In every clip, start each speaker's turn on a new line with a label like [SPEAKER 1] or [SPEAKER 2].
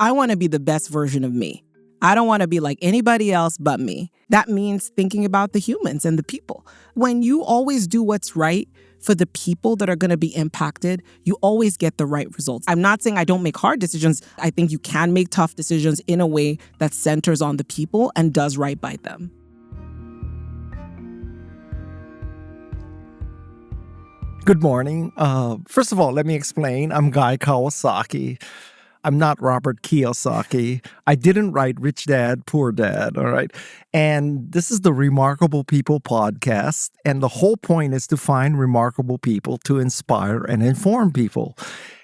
[SPEAKER 1] I want to be the best version of me. I don't want to be like anybody else but me. That means thinking about the humans and the people. When you always do what's right for the people that are going to be impacted, you always get the right results. I'm not saying I don't make hard decisions. I think you can make tough decisions in a way that centers on the people and does right by them.
[SPEAKER 2] Good morning. First of all, let me explain. I'm Guy Kawasaki. I'm not Robert Kiyosaki. I didn't write Rich Dad, Poor Dad, all right? And this is the Remarkable People podcast. And the whole point is to find remarkable people to inspire and inform people.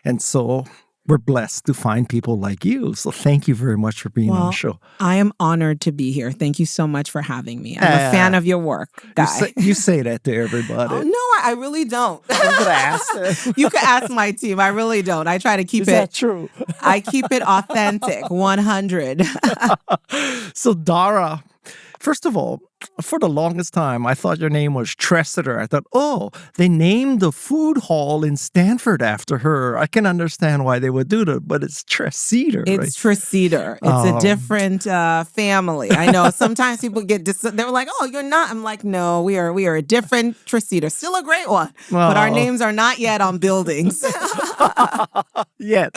[SPEAKER 2] And so we're blessed to find people like you. So thank you very much for being on the show.
[SPEAKER 1] I am honored to be here. Thank you so much for having me. I'm a fan of your work, Guy.
[SPEAKER 2] You say that to everybody.
[SPEAKER 1] Oh, no, I really don't.
[SPEAKER 2] I was going to ask that.
[SPEAKER 1] You can ask my team. I really don't. I try to keep
[SPEAKER 2] Is that true?
[SPEAKER 1] I keep it authentic, 100.
[SPEAKER 2] So Dara, first of all, for the longest time, I thought your name was Treseder. I thought, they named the food hall in Stanford after her. I can understand why they would do that, but it's Treseder, right?
[SPEAKER 1] It's Treseder. It's a different family. I know sometimes people get they're like, "Oh, you're not." I'm like, "No, we are a different Treseder. Still a great one, but our names are not yet on buildings."
[SPEAKER 2] Yet.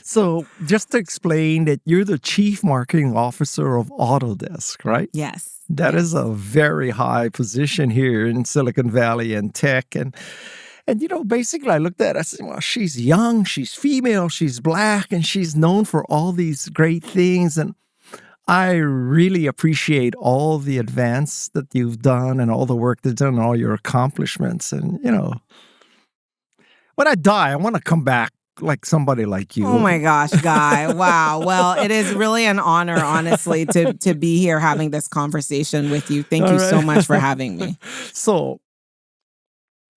[SPEAKER 2] So just to explain that you're the chief marketing officer of Autodesk, right?
[SPEAKER 1] Yes.
[SPEAKER 2] That is a very high position here in Silicon Valley and tech. And basically I looked at it, I said, well, she's young, she's female, she's Black, and she's known for all these great things. And I really appreciate all the advance that you've done and all the work that's done and all your accomplishments. And, when I die, I want to come back like somebody like you.
[SPEAKER 1] Oh my gosh, Guy. Wow. Well, it is really an honor, honestly, to be here having this conversation with you. Thank you so much for having me.
[SPEAKER 2] So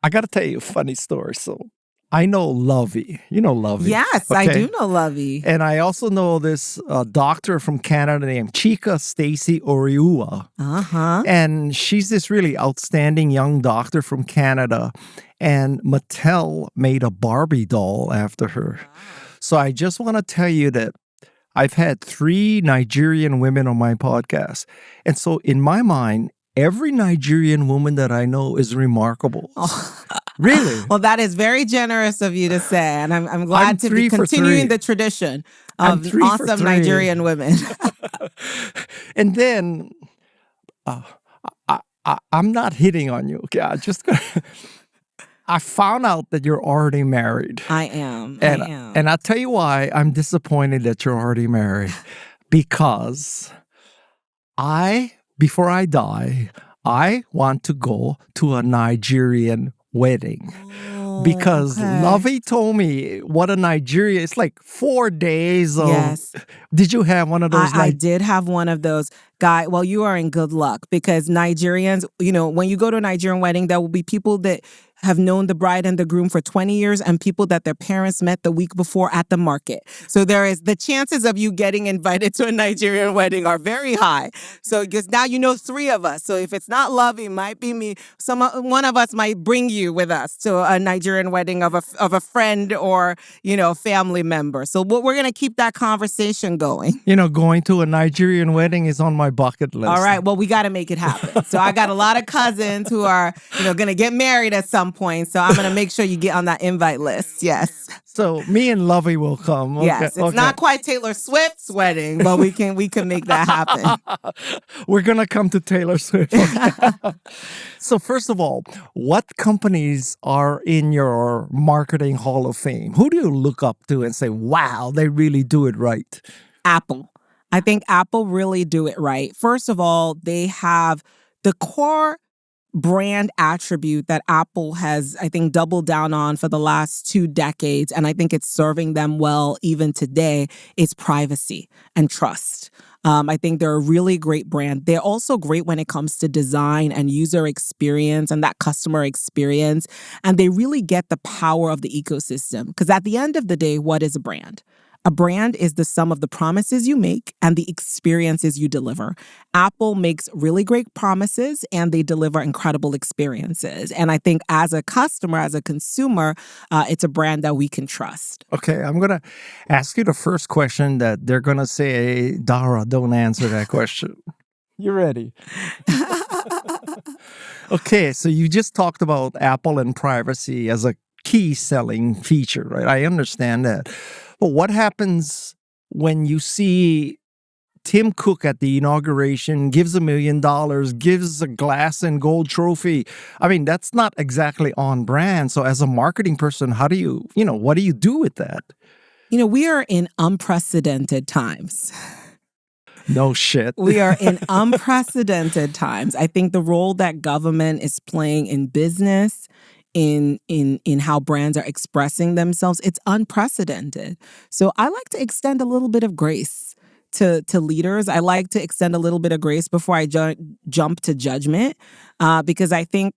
[SPEAKER 2] I got to tell you a funny story. So I know Lovey. You know Lovey.
[SPEAKER 1] Yes, okay? I do know Lovey.
[SPEAKER 2] And I also know this doctor from Canada named Chika Stacy Oriua.
[SPEAKER 1] Uh-huh.
[SPEAKER 2] And she's this really outstanding young doctor from Canada. And Mattel made a Barbie doll after her. So I just want to tell you that I've had 3 Nigerian women on my podcast. And so in my mind, every Nigerian woman that I know is remarkable.
[SPEAKER 1] Oh.
[SPEAKER 2] Really?
[SPEAKER 1] Well, that is very generous of you to say. And I'm glad to be continuing the tradition of awesome Nigerian women.
[SPEAKER 2] And then I'm not hitting on you. Okay, I found out that you're already married.
[SPEAKER 1] I am.
[SPEAKER 2] And I'll tell you why I'm disappointed that you're already married. Because before I die, I want to go to a Nigerian wedding. Because Lovey told me what a Nigeria, it's like 4 days of...
[SPEAKER 1] Yes.
[SPEAKER 2] Did you have one of those?
[SPEAKER 1] I did have one of those. Guy, well, you are in good luck because Nigerians, when you go to a Nigerian wedding, there will be people that have known the bride and the groom for 20 years and people that their parents met the week before at the market. So the chances of you getting invited to a Nigerian wedding are very high. So because now you know 3 of us. So if it's not Lovey, it might be me. One of us might bring you with us to a Nigerian wedding of a friend or, family member. So we're going to keep that conversation going.
[SPEAKER 2] Going to a Nigerian wedding is on my bucket list.
[SPEAKER 1] All right. Well, we got to make it happen. So I got a lot of cousins who are, going to get married at some point. So I'm going to make sure you get on that invite list. Yes.
[SPEAKER 2] So me and Lovey will come. Okay,
[SPEAKER 1] yes. It's not quite Taylor Swift's wedding, but we can make that happen.
[SPEAKER 2] We're going to come to Taylor Swift. Okay. So first of all, what companies are in your marketing hall of fame? Who do you look up to and say, wow, they really do it right?
[SPEAKER 1] Apple. I think Apple really do it right. First of all, they have the core brand attribute that Apple has, I think, doubled down on for the last 2 decades, and I think it's serving them well even today, is privacy and trust. I think they're a really great brand. They're also great when it comes to design and user experience and that customer experience. And they really get the power of the ecosystem. Because at the end of the day, what is a brand? A brand is the sum of the promises you make and the experiences you deliver. Apple makes really great promises and they deliver incredible experiences. And I think as a customer, as a consumer, it's a brand that we can trust.
[SPEAKER 2] Okay, I'm going to ask you the first question that they're going to say, Dara, don't answer that question. You ready? Okay, so you just talked about Apple and privacy as a key selling feature, right? I understand that. But what happens when you see Tim Cook at the inauguration gives $1 million, gives a glass and gold trophy? I mean, that's not exactly on brand. So as a marketing person, how do you, what do you do with that?
[SPEAKER 1] We are in unprecedented times.
[SPEAKER 2] No shit.
[SPEAKER 1] We are in unprecedented times. I think the role that government is playing in business, in how brands are expressing themselves, it's unprecedented. So I like to extend a little bit of grace to leaders. I like to extend a little bit of grace before I jump to judgment, because I think,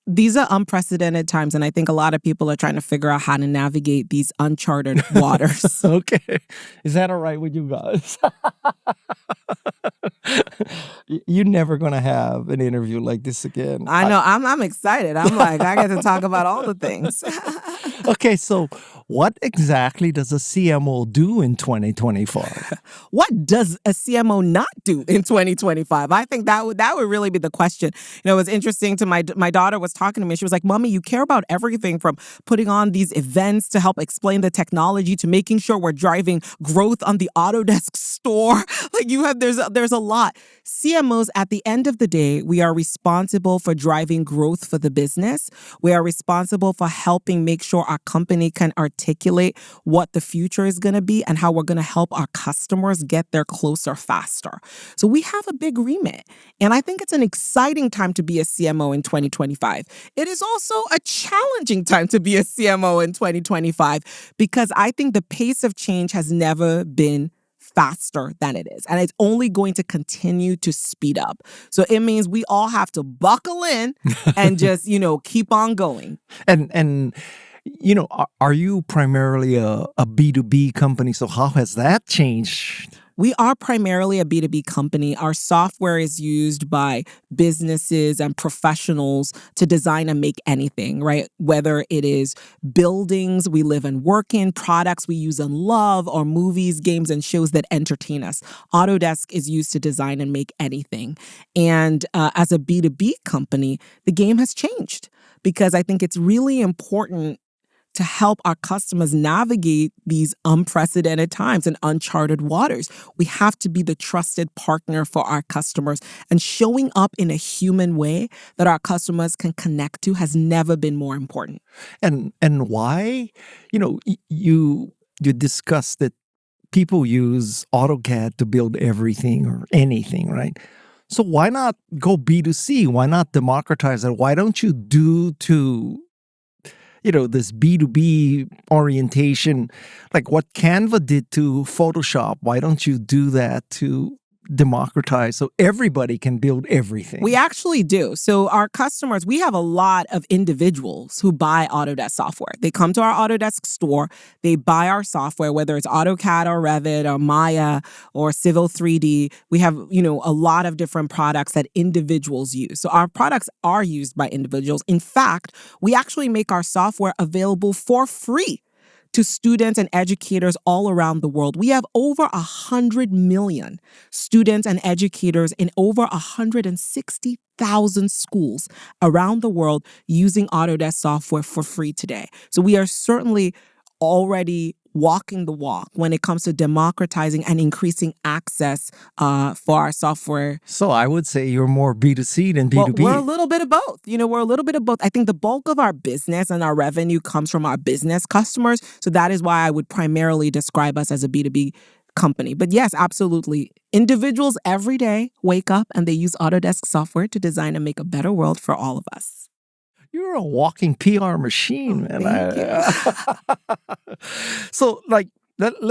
[SPEAKER 1] these are unprecedented times, and I think a lot of people are trying to figure out how to navigate these uncharted waters.
[SPEAKER 2] Okay. Is that all right with you guys? You're never going to have an interview like this again.
[SPEAKER 1] I know. I'm excited. I'm like, I get to talk about all the things.
[SPEAKER 2] Okay, so what exactly does a CMO do in 2025?
[SPEAKER 1] What does a CMO not do in 2025? I think that would really be the question. It was interesting to my daughter was talking to me. She was like, "Mommy, you care about everything from putting on these events to help explain the technology to making sure we're driving growth on the Autodesk store." Like there's a lot. CMOs, at the end of the day, we are responsible for driving growth for the business. We are responsible for helping make sure our company can articulate what the future is going to be and how we're going to help our customers get there closer faster. So we have a big remit. And I think it's an exciting time to be a CMO in 2025. It is also a challenging time to be a CMO in 2025 because I think the pace of change has never been faster than it is. And it's only going to continue to speed up. So it means we all have to buckle in and just, keep on going.
[SPEAKER 2] And are you primarily a B2B company? So how has that changed?
[SPEAKER 1] We are primarily a B2B company. Our software is used by businesses and professionals to design and make anything, right? Whether it is buildings we live and work in, products we use and love, or movies, games, and shows that entertain us. Autodesk is used to design and make anything. And as a B2B company, the game has changed because I think it's really important to help our customers navigate these unprecedented times and uncharted waters. We have to be the trusted partner for our customers, and showing up in a human way that our customers can connect to has never been more important.
[SPEAKER 2] And why? You discussed that people use AutoCAD to build everything or anything, right? So why not go B2C? Why not democratize it? Why don't you do to this B2B orientation, like what Canva did to Photoshop? Why don't you do that to democratize so everybody can build everything?
[SPEAKER 1] We actually do. So our customers, we have a lot of individuals who buy Autodesk software. They come to our Autodesk store, they buy our software, whether it's AutoCAD or Revit or Maya or Civil 3D. We have, a lot of different products that individuals use. So our products are used by individuals. In fact, we actually make our software available for free to students and educators all around the world. We have over 100 million students and educators in over 160,000 schools around the world using Autodesk software for free today. So we are certainly already walking the walk when it comes to democratizing and increasing access for our software.
[SPEAKER 2] So I would say you're more B2C than B2B.
[SPEAKER 1] Well, we're a little bit of both. We're a little bit of both. I think the bulk of our business and our revenue comes from our business customers. So that is why I would primarily describe us as a B2B company. But yes, absolutely. Individuals every day wake up and they use Autodesk software to design and make a better world for all of us.
[SPEAKER 2] You're a walking PR machine, man.
[SPEAKER 1] Thank you.
[SPEAKER 2] So, let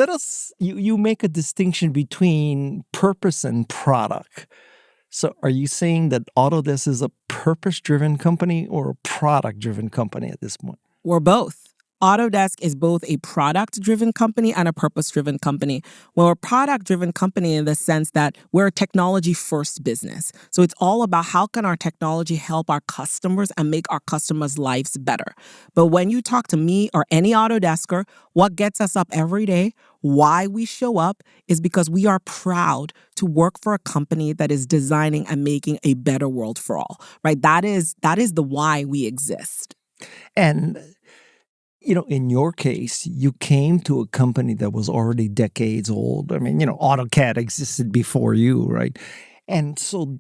[SPEAKER 2] us, you make a distinction between purpose and product. So are you saying that Autodesk is a purpose-driven company or a product-driven company at this point?
[SPEAKER 1] We're both. Autodesk is both a product-driven company and a purpose-driven company. Well, we're a product-driven company in the sense that we're a technology-first business. So it's all about how can our technology help our customers and make our customers' lives better. But when you talk to me or any Autodesker, what gets us up every day, why we show up, is because we are proud to work for a company that is designing and making a better world for all, right? That is the why we exist.
[SPEAKER 2] And in your case, you came to a company that was already decades old. I mean, AutoCAD existed before you, right? And so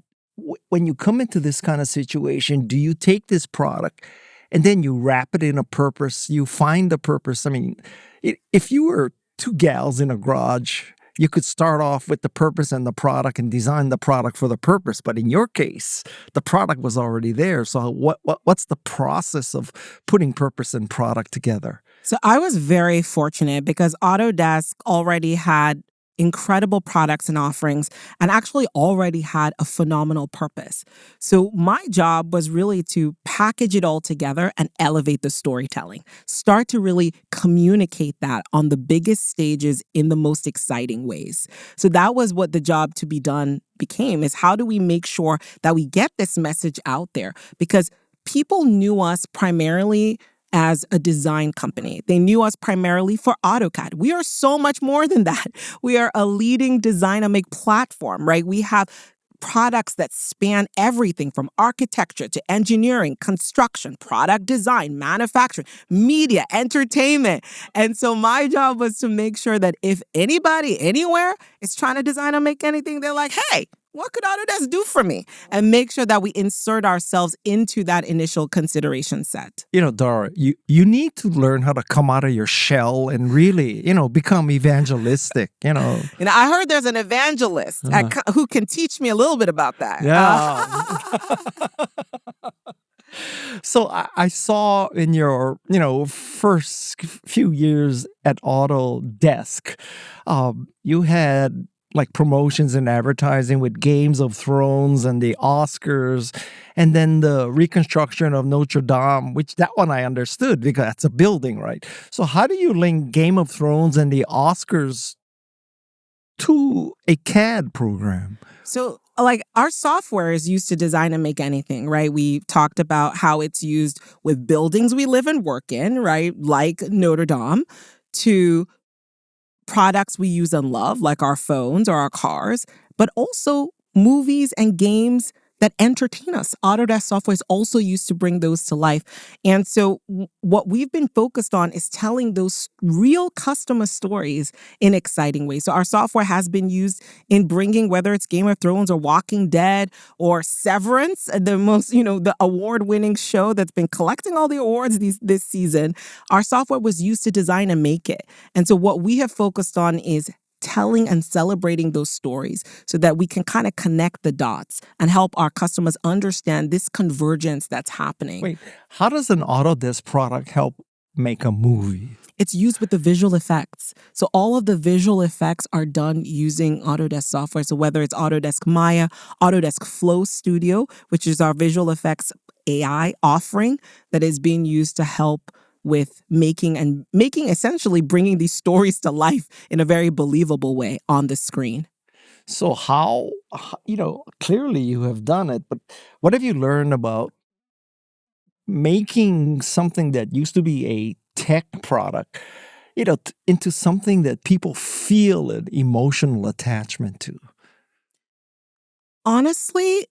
[SPEAKER 2] when you come into this kind of situation, do you take this product and then you wrap it in a purpose? You find a purpose. I mean, if you were two gals in a garage, you could start off with the purpose and the product and design the product for the purpose. But in your case, the product was already there. So what's the process of putting purpose and product together?
[SPEAKER 1] So I was very fortunate because Autodesk already had incredible products and offerings and actually already had a phenomenal purpose. So my job was really to package it all together and elevate the storytelling. Start to really communicate that on the biggest stages in the most exciting ways. So that was what the job to be done became, is how do we make sure that we get this message out there? Because people knew us primarily as a design company. They knew us primarily for AutoCAD. We are so much more than that. We are a leading design and make platform, right? We have products that span everything from architecture to engineering, construction, product design, manufacturing, media, entertainment. And so my job was to make sure that if anybody anywhere is trying to design or make anything, they're like, hey, what could Autodesk do for me? And make sure that we insert ourselves into that initial consideration set.
[SPEAKER 2] Dara, you need to learn how to come out of your shell and really, become evangelistic,
[SPEAKER 1] I heard there's an evangelist who can teach me a little bit about that.
[SPEAKER 2] Yeah. So I saw in your, first few years at Autodesk, you had like promotions and advertising with Games of Thrones and the Oscars, and then the reconstruction of Notre Dame, which that one I understood because that's a building, right? So how do you link Game of Thrones and the Oscars to a CAD program?
[SPEAKER 1] So, our software is used to design and make anything, right? We talked about how it's used with buildings we live and work in, right? Like Notre Dame, to products we use and love, like our phones or our cars, but also movies and games that entertain us. Autodesk software is also used to bring those to life. And so what we've been focused on is telling those real customer stories in exciting ways. So our software has been used in bringing, whether it's Game of Thrones or Walking Dead or Severance, the most, the award-winning show that's been collecting all the awards this season. Our software was used to design and make it. And so what we have focused on is telling and celebrating those stories so that we can kind of connect the dots and help our customers understand this convergence that's happening.
[SPEAKER 2] Wait, how does an Autodesk product help make a movie?
[SPEAKER 1] It's used with the visual effects. So all of the visual effects are done using Autodesk software. So whether it's Autodesk Maya, Autodesk Flow Studio, which is our visual effects AI offering that is being used to help with making essentially bringing these stories to life in a very believable way on the screen.
[SPEAKER 2] So how, clearly you have done it, but what have you learned about making something that used to be a tech product, into something that people feel an emotional attachment to?
[SPEAKER 1] Honestly,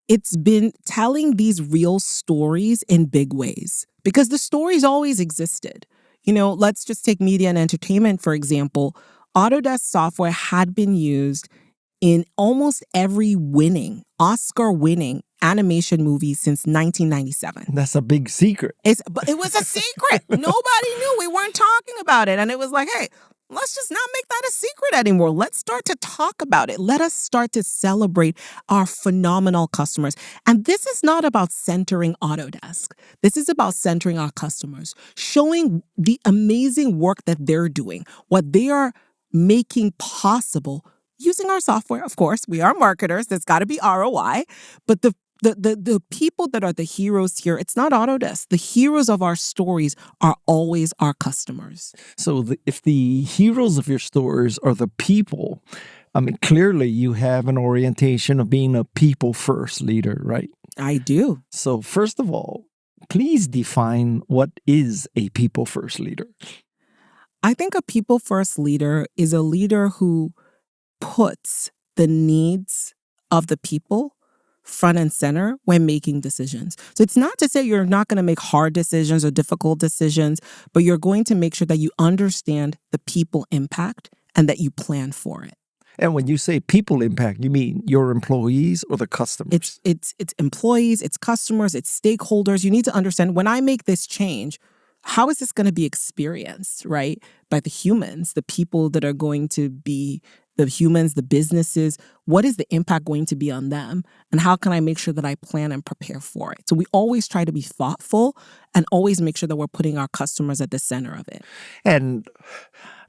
[SPEAKER 1] it's been telling these real stories in big ways because the stories always existed. Let's just take media and entertainment, for example. Autodesk software had been used in almost every Oscar-winning animation movie since 1997.
[SPEAKER 2] That's a big secret.
[SPEAKER 1] But it was a secret. Nobody knew. We weren't talking about it. And it was like, hey, let's just not make that a secret anymore. Let's start to talk about it. Let us start to celebrate our phenomenal customers. And this is not about centering Autodesk. This is about centering our customers, showing the amazing work that they're doing, what they are making possible using our software. Of course, we are marketers. There's got to be ROI. But the The people that are the heroes here, it's not Autodesk. The heroes of our stories are always our customers.
[SPEAKER 2] So if the heroes of your stories are the people, I mean, clearly you have an orientation of being a people-first leader, right?
[SPEAKER 1] I do.
[SPEAKER 2] So first of all, please define what is a people-first leader.
[SPEAKER 1] I think a people-first leader is a leader who puts the needs of the people front and center when making decisions. So it's not to say you're not going to make hard decisions or difficult decisions, but you're going to make sure that you understand the people impact and that you plan for it.
[SPEAKER 2] And when you say people impact, you mean your employees or the customers?
[SPEAKER 1] It's employees, it's customers, it's stakeholders. You need to understand, when I make this change, how is this going to be experienced, right? By the humans, the people that are going to be the humans, the businesses. What is the impact going to be on them? And how can I make sure that I plan and prepare for it? So we always try to be thoughtful and always make sure that we're putting our customers at the center of it.
[SPEAKER 2] And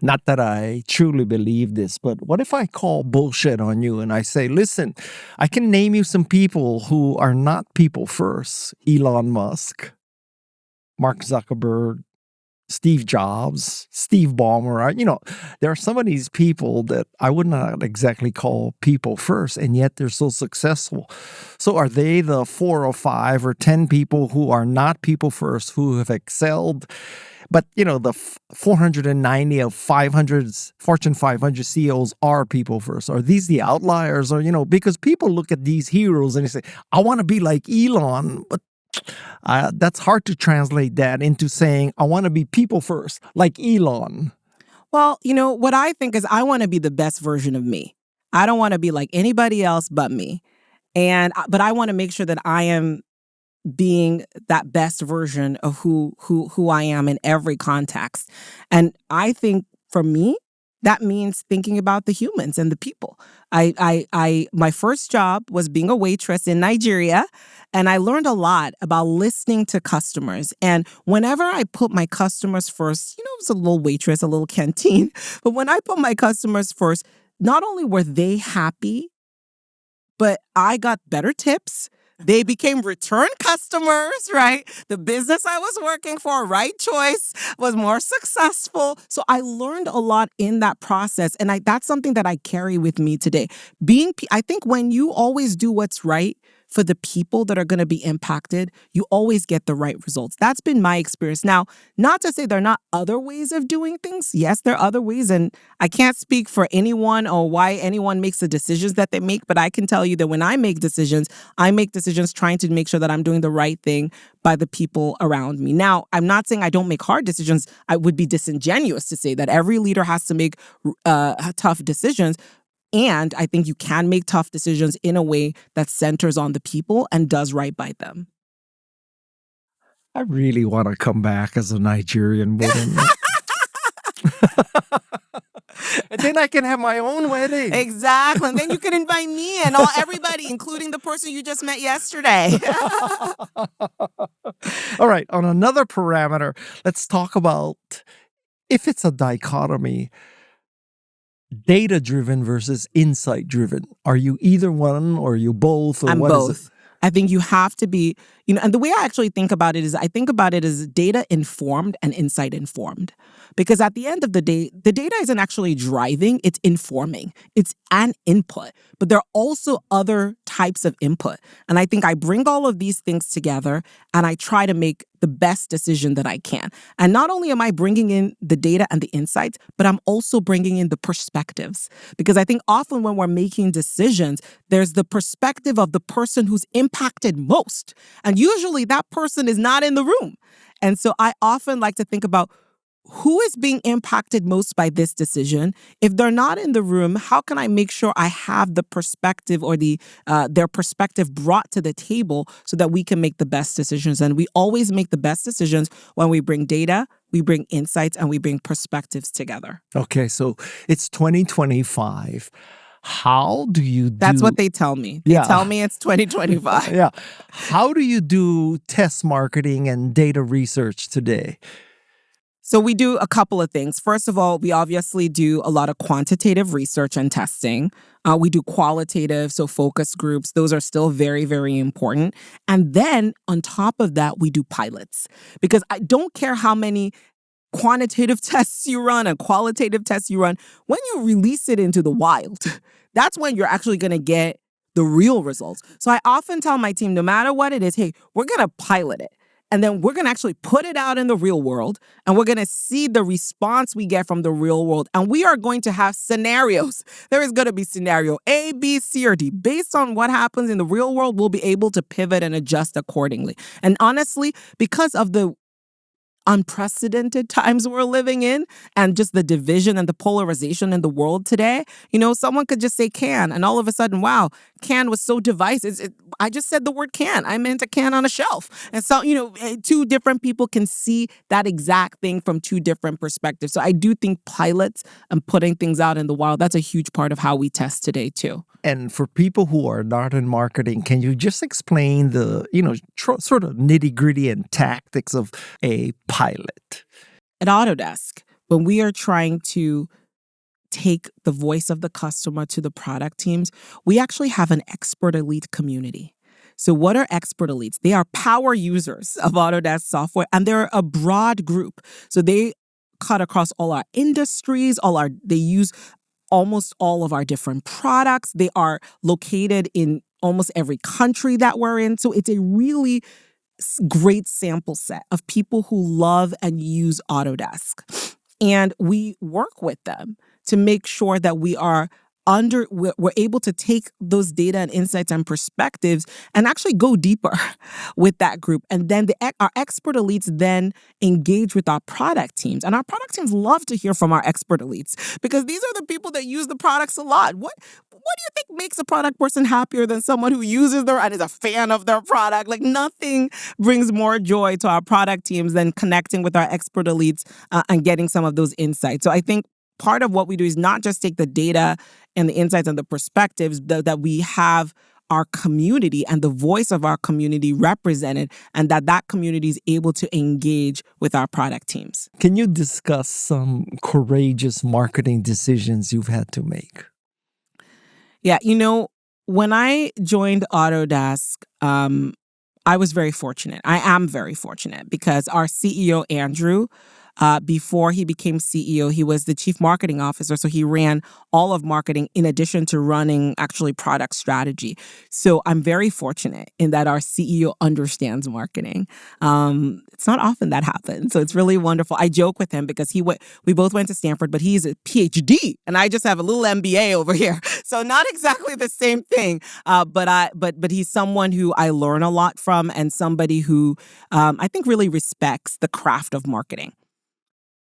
[SPEAKER 2] not that I truly believe this, but what if I call bullshit on you and I say, listen, I can name you some people who are not people first. Elon Musk, Mark Zuckerberg, Steve Jobs, Steve Ballmer. There are some of these people that I would not exactly call people first, and yet they're so successful. So are they the 4 or 5 or 10 people who are not people first, who have excelled? But, the 490 of 500's Fortune 500 CEOs are people first. Are these the outliers? Or, because people look at these heroes and they say, I want to be like Elon, but that's hard to translate that into saying, I want to be people first, like Elon.
[SPEAKER 1] Well, what I think is I want to be the best version of me. I don't want to be like anybody else but me. But I want to make sure that I am being that best version of who I am in every context. And I think for me, that means thinking about the humans and the people. My first job was being a waitress in Nigeria, and I learned a lot about listening to customers. And whenever I put my customers first, it was a little waitress, a little canteen, but when I put my customers first, not only were they happy, but I got better tips. They became return customers, right? The business I was working for, right choice, was more successful. So I learned a lot in that process. And that's something that I carry with me today. I think when you always do what's right for the people that are going to be impacted, you always get the right results. That's been my experience. Now, not to say there are not other ways of doing things. Yes, there are other ways, and I can't speak for anyone or why anyone makes the decisions that they make, but I can tell you that when I make decisions trying to make sure that I'm doing the right thing by the people around me. Now, I'm not saying I don't make hard decisions. I would be disingenuous to say that every leader has to make tough decisions. And I think you can make tough decisions in a way that centers on the people and does right by them.
[SPEAKER 2] I really want to come back as a Nigerian woman. And then I can have my own wedding.
[SPEAKER 1] Exactly. And then you can invite me and everybody, including the person you just met yesterday.
[SPEAKER 2] All right. On another parameter, let's talk about if it's a dichotomy, data-driven versus insight-driven. Are you either one or are you both? Or
[SPEAKER 1] I'm
[SPEAKER 2] what
[SPEAKER 1] both.
[SPEAKER 2] Is it?
[SPEAKER 1] I think you have to be, and the way I actually think about it is I think about it as data informed and insight informed. Because at the end of the day, the data isn't actually driving, it's informing. It's an input, but there are also other types of input. And I think I bring all of these things together and I try to make the best decision that I can. And not only am I bringing in the data and the insights, but I'm also bringing in the perspectives. Because I think often when we're making decisions, there's the perspective of the person who's impacted most. And usually that person is not in the room. And so I often like to think about who is being impacted most by this decision. If they're not in the room, how can I make sure I have the perspective or their perspective brought to the table so that we can make the best decisions? And we always make the best decisions when we bring data, we bring insights, and we bring perspectives together.
[SPEAKER 2] Okay, so it's 2025. How do you do...
[SPEAKER 1] That's what they tell me. They tell me it's 2025.
[SPEAKER 2] Yeah. How do you do test marketing and data research today?
[SPEAKER 1] So we do a couple of things. First of all, we obviously do a lot of quantitative research and testing. We do qualitative, so focus groups. Those are still very, very important. And then on top of that, we do pilots because I don't care how many quantitative tests you run and qualitative tests you run. When you release it into the wild, that's when you're actually going to get the real results. So I often tell my team, no matter what it is, hey, we're going to pilot it. And then we're going to actually put it out in the real world and we're going to see the response we get from the real world. And we are going to have scenarios. There is going to be scenario A, B, C, or D. Based on what happens in the real world, we'll be able to pivot and adjust accordingly. And honestly, because of the unprecedented times we're living in and just the division and the polarization in the world today, someone could just say can and all of a sudden, wow, can was so divisive. I just said the word can. I meant a can on a shelf. And so, two different people can see that exact thing from two different perspectives. So I do think pilots and putting things out in the wild, that's a huge part of how we test today too.
[SPEAKER 2] And for people who are not in marketing, can you just explain the, sort of nitty-gritty and tactics of a pilot?
[SPEAKER 1] At Autodesk, when we are trying to take the voice of the customer to the product teams, we actually have an expert elite community. So what are expert elites? They are power users of Autodesk software, and they're a broad group. So they cut across all our industries, they use almost all of our different products. They are located in almost every country that we're in. So it's a really great sample set of people who love and use Autodesk. And we work with them to make sure that we're able to take those data and insights and perspectives and actually go deeper with that group. And then our expert elites then engage with our product teams. And our product teams love to hear from our expert elites because these are the people that use the products a lot. What do you think makes a product person happier than someone who uses and is a fan of their product? Like nothing brings more joy to our product teams than connecting with our expert elites and getting some of those insights. So I think part of what we do is not just take the data and the insights and the perspectives that we have our community and the voice of our community represented, and that community is able to engage with our product teams.
[SPEAKER 2] Can you discuss some courageous marketing decisions you've had to make?
[SPEAKER 1] Yeah, when I joined Autodesk, I was very fortunate. I am very fortunate because our CEO, Andrew, before he became CEO, he was the chief marketing officer. So he ran all of marketing in addition to running actually product strategy. So I'm very fortunate in that our CEO understands marketing. It's not often that happens. So it's really wonderful. I joke with him because we both went to Stanford, but he's a PhD and I just have a little MBA over here. So not exactly the same thing. But he's someone who I learn a lot from and somebody who I think really respects the craft of marketing.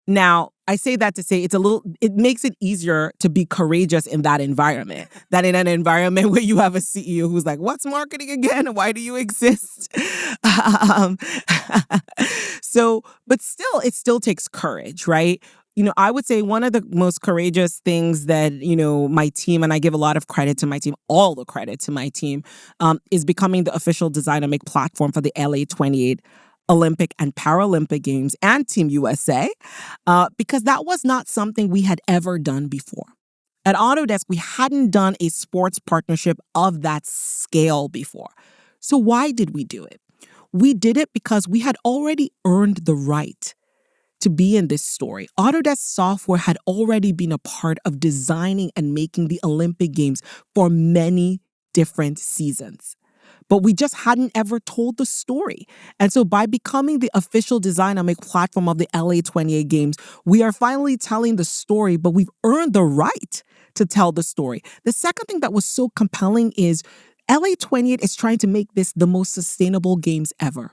[SPEAKER 1] Now, I say that to say it makes it easier to be courageous in that environment than in an environment where you have a CEO who's like, what's marketing again? Why do you exist? But still, it still takes courage, right? I would say one of the most courageous things that, my team, and I give a lot of credit to my team, all the credit to my team, is becoming the official design and make platform for the LA 28 Olympic and Paralympic Games and Team USA, because that was not something we had ever done before. At Autodesk, we hadn't done a sports partnership of that scale before. So why did we do it? We did it because we had already earned the right to be in this story. Autodesk software had already been a part of designing and making the Olympic Games for many different seasons. But we just hadn't ever told the story. And so by becoming the official design and make platform of the LA 28 Games, we are finally telling the story, but we've earned the right to tell the story. The second thing that was so compelling is LA 28 is trying to make this the most sustainable games ever.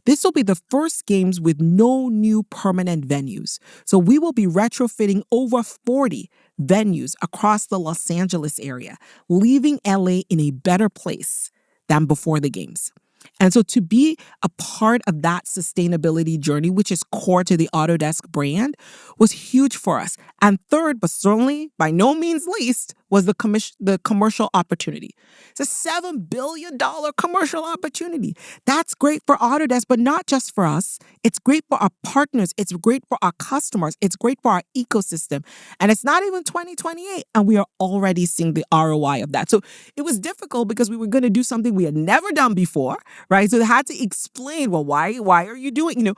[SPEAKER 1] This will be the first games with no new permanent venues. So we will be retrofitting over 40 venues across the Los Angeles area, leaving LA in a better place than before the games. And so to be a part of that sustainability journey, which is core to the Autodesk brand, was huge for us. And third, but certainly by no means least, was the commercial opportunity. It's a $7 billion commercial opportunity. That's great for Autodesk, but not just for us. It's great for our partners. It's great for our customers. It's great for our ecosystem. And it's not even 2028, and we are already seeing the ROI of that. So it was difficult because we were going to do something we had never done before, right? So they had to explain, well, why are you doing,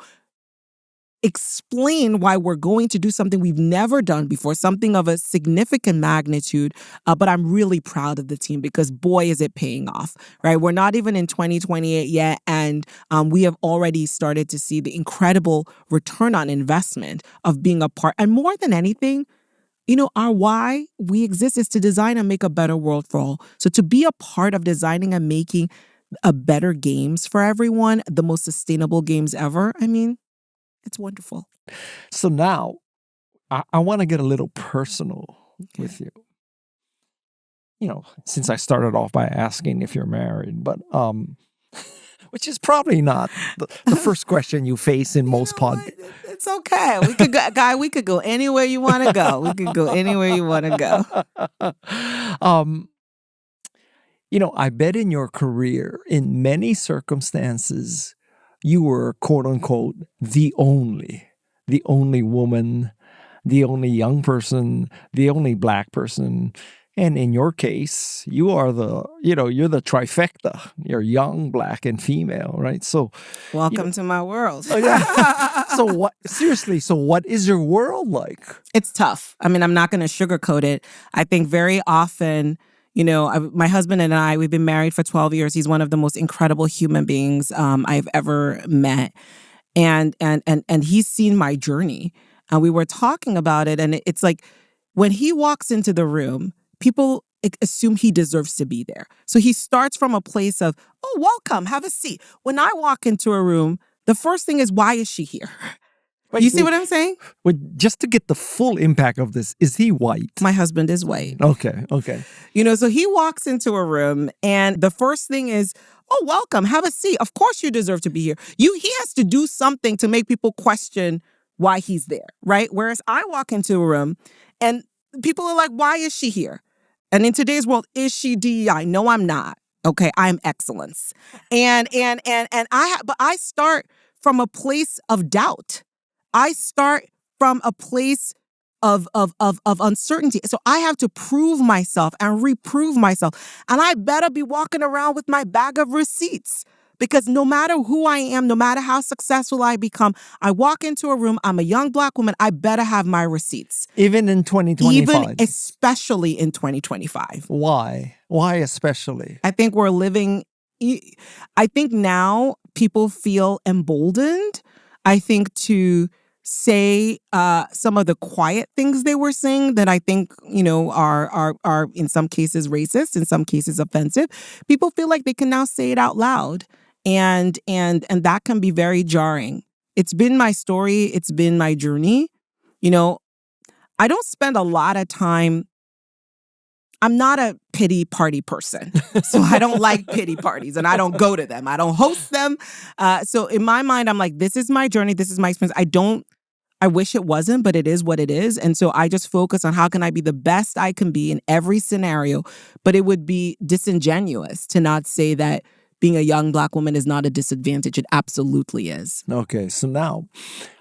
[SPEAKER 1] explain why we're going to do something we've never done before, something of a significant magnitude. But I'm really proud of the team because, boy, is it paying off, right? We're not even in 2028 yet, and we have already started to see the incredible return on investment of being a part. And more than anything, our why we exist is to design and make a better world for all. So to be a part of designing and making a better games for everyone, the most sustainable games ever, it's wonderful.
[SPEAKER 2] So now, I want to get a little personal with you. Since I started off by asking if you're married, but which is probably not the first question you face in most podcasts.
[SPEAKER 1] It's okay. We could go, Guy. We could go anywhere you want to go. We could go anywhere you want to go.
[SPEAKER 2] I bet in your career, in many circumstances, you were, quote unquote, the only woman, the only young person, the only Black person. And in your case, you are you're the trifecta. You're young, Black, and female, right? So
[SPEAKER 1] welcome to my world.
[SPEAKER 2] So what is your world like?
[SPEAKER 1] It's tough. I'm not going to sugarcoat it. I think very often, my husband and I, we've been married for 12 years. He's one of the most incredible human beings I've ever met. And he's seen my journey. And we were talking about it. And it's like when he walks into the room, people assume he deserves to be there. So he starts from a place of, oh, welcome, have a seat. When I walk into a room, the first thing is, why is she here? You see what I'm saying?
[SPEAKER 2] Well, just to get the full impact of this, is he white?
[SPEAKER 1] My husband is white.
[SPEAKER 2] Okay.
[SPEAKER 1] So he walks into a room and the first thing is, oh, welcome, have a seat. Of course you deserve to be here. He has to do something to make people question why he's there, right? Whereas I walk into a room and people are like, why is she here? And in today's world, is she DEI? No, I'm not. Okay, I'm excellence. And I start from a place of doubt. I start from a place of uncertainty. So I have to prove myself and reprove myself. And I better be walking around with my bag of receipts. Because no matter who I am, no matter how successful I become, I walk into a room, I'm a young Black woman, I better have my receipts.
[SPEAKER 2] Even in 2025?
[SPEAKER 1] Even especially in 2025.
[SPEAKER 2] Why? Why especially?
[SPEAKER 1] I think now people feel emboldened, I think, to say some of the quiet things they were saying that I think, are in some cases racist, in some cases offensive. People feel like they can now say it out loud. And that can be very jarring. It's been my story. It's been my journey. I don't spend a lot of time. I'm not a pity party person. So I don't like pity parties and I don't go to them. I don't host them. So in my mind, I'm like, this is my journey. This is my experience. I wish it wasn't, but it is what it is. And so I just focus on how can I be the best I can be in every scenario. But it would be disingenuous to not say that being a young Black woman is not a disadvantage. It absolutely is.
[SPEAKER 2] Okay, so now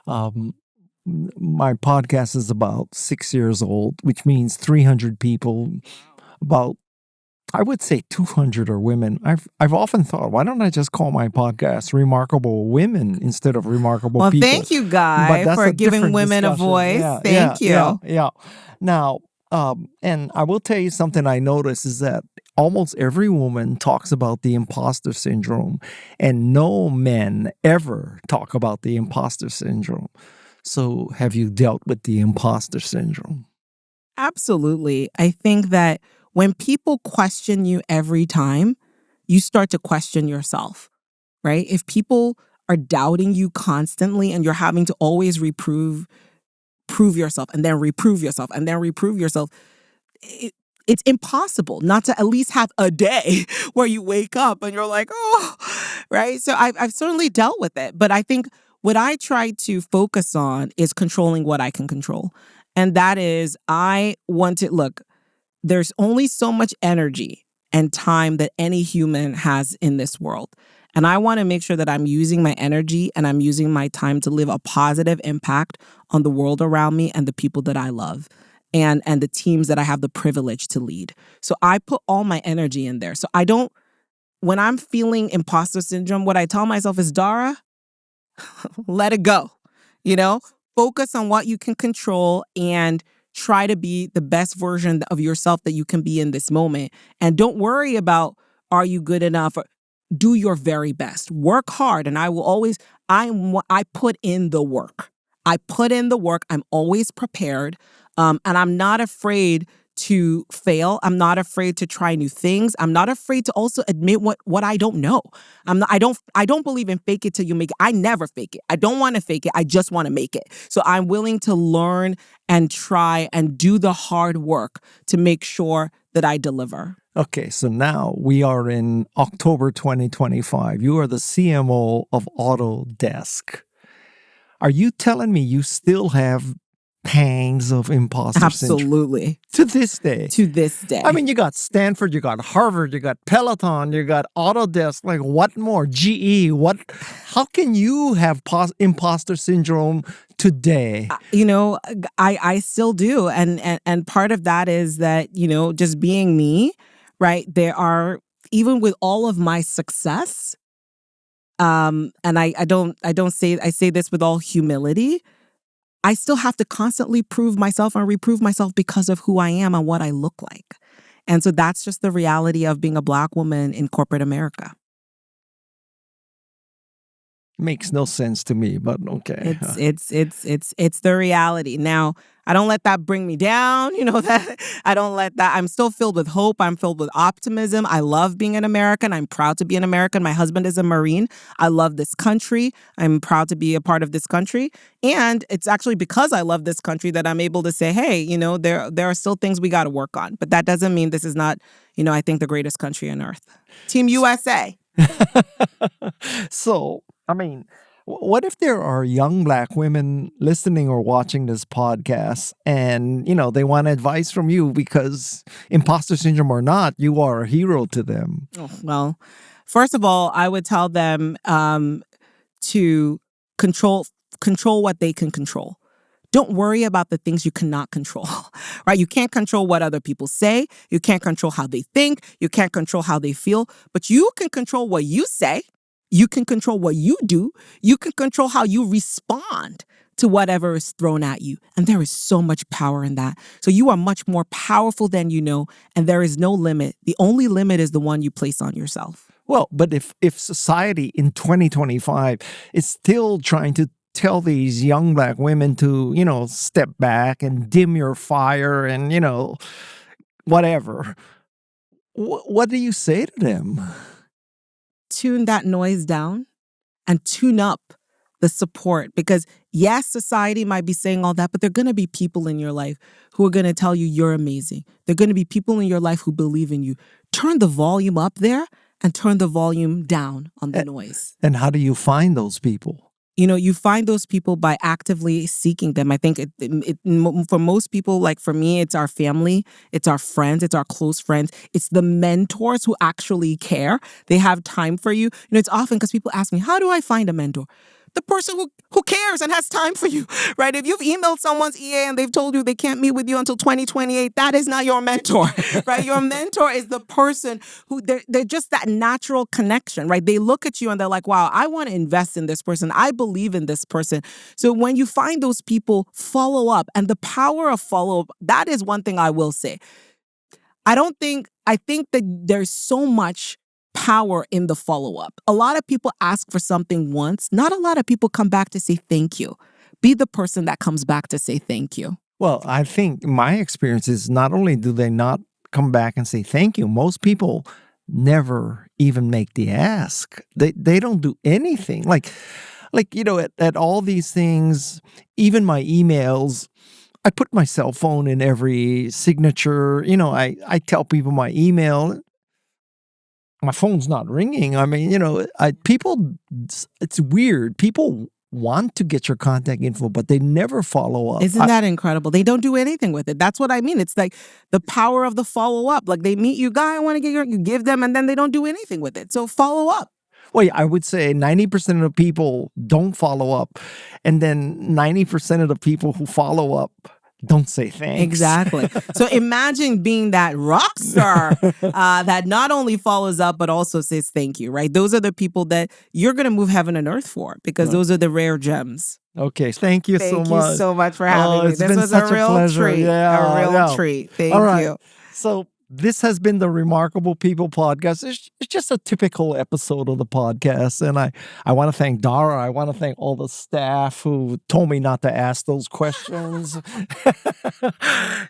[SPEAKER 2] my podcast is about 6 years old, which means 300 people, about, I would say 200 are women. I've often thought, why don't I just call my podcast Remarkable Women instead of Remarkable People?
[SPEAKER 1] Well, thank you, Guy, for giving women a voice. Thank you.
[SPEAKER 2] Yeah. Now, and I will tell you something I noticed is that almost every woman talks about the imposter syndrome, and no men ever talk about the imposter syndrome. So have you dealt with the imposter syndrome?
[SPEAKER 1] Absolutely. I think that when people question you every time, you start to question yourself, right? If people are doubting you constantly and you're having to always prove yourself and then reprove yourself and then reprove yourself, it's impossible not to at least have a day where you wake up and you're like, oh, right? So I've certainly dealt with it. But I think what I try to focus on is controlling what I can control. And that is, look, there's only so much energy and time that any human has in this world. And I want to make sure that I'm using my energy and I'm using my time to live a positive impact on the world around me and the people that I love and the teams that I have the privilege to lead. So I put all my energy in there. So I don't, when I'm feeling imposter syndrome, what I tell myself is, Dara, let it go. You know, focus on what you can control and try to be the best version of yourself that you can be in this moment. And don't worry about, are you good enough? Do your very best. Work hard. And I will always, I put in the work. I put in the work. I'm always prepared. And I'm not afraid to fail. I'm not afraid to try new things. I'm not afraid to also admit what I don't know. I don't believe in fake it till you make it. I never fake it. I don't want to fake it. I just want to make it. So I'm willing to learn and try and do the hard work to make sure that I deliver.
[SPEAKER 2] Okay, so now we are in October 2025. You are the CMO of Autodesk. Are you telling me you still have pangs of imposter syndrome?
[SPEAKER 1] Absolutely.
[SPEAKER 2] To this day.
[SPEAKER 1] To this day.
[SPEAKER 2] I mean, you got Stanford, you got Harvard, you got Peloton, you got Autodesk. Like, what more? GE. What? How can you have imposter syndrome today?
[SPEAKER 1] You know, I still do, and part of that is that, you know, just being me, right? There are, even with all of my success, and I say this with all humility, I still have to constantly prove myself and reprove myself because of who I am and what I look like. And so that's just the reality of being a Black woman in corporate America.
[SPEAKER 2] Makes no sense to me, but okay.
[SPEAKER 1] It's the reality. Now, I don't let that bring me down, you know, that I don't let that. I'm still filled with hope. I'm filled with optimism. I love being an American. I'm proud to be an American. My husband is a Marine. I love this country. I'm proud to be a part of this country. And it's actually because I love this country that I'm able to say, hey, you know, there are still things we got to work on. But that doesn't mean this is not, you know, I think the greatest country on earth. Team USA.
[SPEAKER 2] So, I mean, what if there are young Black women listening or watching this podcast and, you know, they want advice from you because imposter syndrome or not, you are a hero to them?
[SPEAKER 1] Oh, well, first of all, I would tell them to control what they can control. Don't worry about the things you cannot control, right? You can't control what other people say. You can't control how they think. You can't control how they feel. But you can control what you say. You can control what you do. You can control how you respond to whatever is thrown at you. And there is so much power in that. So you are much more powerful than you know, and there is no limit. The only limit is the one you place on yourself.
[SPEAKER 2] Well, but if society in 2025 is still trying to tell these young Black women to, you know, step back and dim your fire and, you know, whatever, what do you say to them?
[SPEAKER 1] Tune that noise down and tune up the support, because yes, society might be saying all that, but there are going to be people in your life who are going to tell you you're amazing. There are going to be people in your life who believe in you. Turn the volume up there and turn the volume down on the noise.
[SPEAKER 2] And how do you find those people?
[SPEAKER 1] You know, you find those people by actively seeking them. I think for most people, like for me, it's our family, it's our friends, it's our close friends. It's the mentors who actually care. They have time for you. You know, it's often because people ask me, how do I find a mentor? The person who cares and has time for you, right? If you've emailed someone's EA and they've told you they can't meet with you until 2028, that is not your mentor, right? Your mentor is the person who, they're just that natural connection, right? They look at you and they're like, wow, I want to invest in this person. I believe in this person. So when you find those people, follow up. And the power of follow up, that is one thing I will say. I think that there's so much power in the follow-up. A lot of people ask for something once. Not a lot of people come back to say thank you. Be the person that comes back to say thank you.
[SPEAKER 2] Well, I think my experience is not only do they not come back and say thank you, most people never even make the ask. They don't do anything. Like you know, at all these things, even my emails, I put my cell phone in every signature. You know, I tell people my email. My phone's not ringing. I mean, you know, it's weird. People want to get your contact info, but they never follow up.
[SPEAKER 1] Isn't that incredible? They don't do anything with it. That's what I mean. It's like the power of the follow-up. Like they meet you, guy, I want to get you give them, and then they don't do anything with it. So follow up.
[SPEAKER 2] Well, I would say 90% of the people don't follow up. And then 90% of the people who follow up don't say thanks.
[SPEAKER 1] Exactly. So imagine being that rock star that not only follows up, but also says thank you, right? Those are the people that you're going to move heaven and earth for, because those are the rare gems.
[SPEAKER 2] Okay. Thank you so much.
[SPEAKER 1] Thank you so much for having me. This was a real treat. A real treat. Thank you.
[SPEAKER 2] So this has been the Remarkable People podcast. It's just a typical episode of the podcast. And I want to thank Dara. I want to thank all the staff who told me not to ask those questions.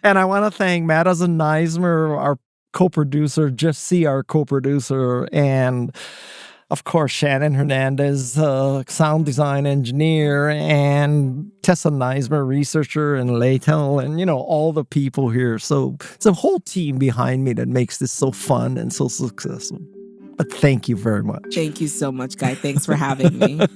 [SPEAKER 2] And I want to thank Madison Neismer, our co-producer, Jeff C., our co-producer, and of course, Shannon Hernandez, sound design engineer, and Tessa Neismer, researcher, and Leightel, and, all the people here. So it's a whole team behind me that makes this so fun and so successful. But thank you very much.
[SPEAKER 1] Thank you so much, Guy. Thanks for having me.